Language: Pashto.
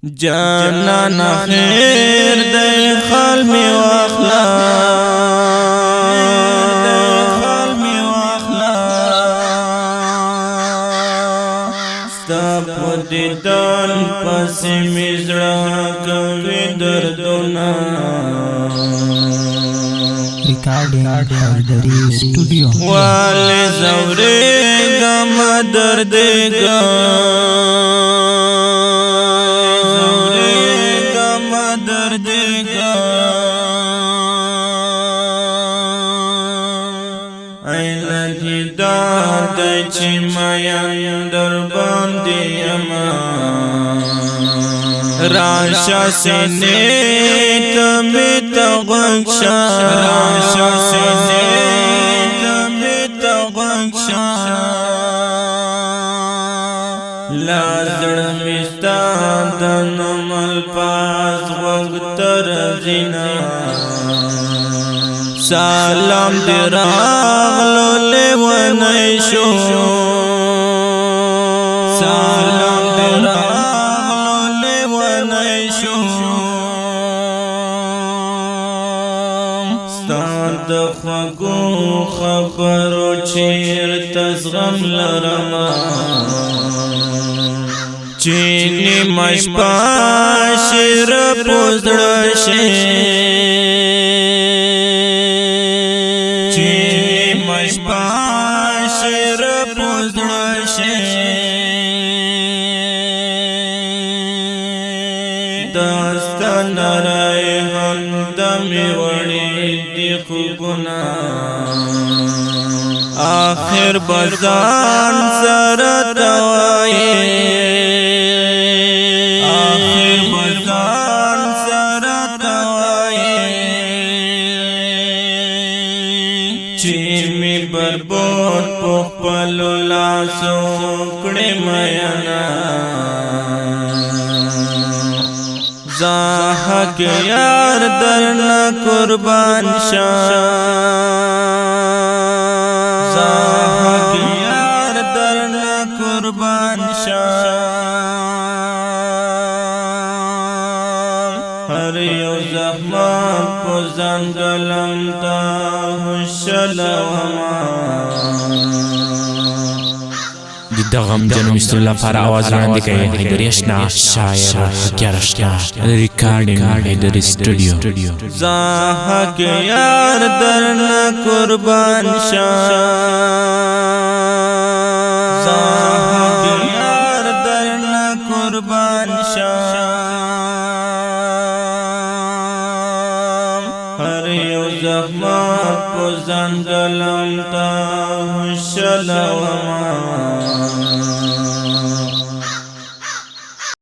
جانانا خیر دی خال می واخلا ستا په دیدن پسې مې زړه کوي دردونه Recording Haidari Studio. والے زورېږم دردېږم ایلهی دا دی چې مین در باندې یما راشه سینې ته مې ته غوږ شه راشه سینې ته مې ته غوږ شه لا زړه مې ستا د نوم الفاظ غوږ ته راځينه سلام دې راغلو لیونی شو سلام دې راغلو لیونی شو ستا د خوږو خبرو چیرته زغم لرمه چینی مشپا شیر پوزړه شي چینی مشپا شیر پوزړه شي داستان رای هندمي وړي دی خوبونه آخر بزان سره توایي بربود پخپلو لاسو کڑی میانا زاحق یار درنا قربان شاہ زاحق یار درنا قربان شاہ ہر یو زخمان پو زنگلم تا د غم جنم استو لپاره आवाज وړاندې کوي حیدري اشنا شاعر حکیار اشنا ریکارډینګ حیدري سټوډیو زاحق یار درنا قربان شاه زاحق یار درنا قربان شاه هر یو زخم په زنګلم تا شلوما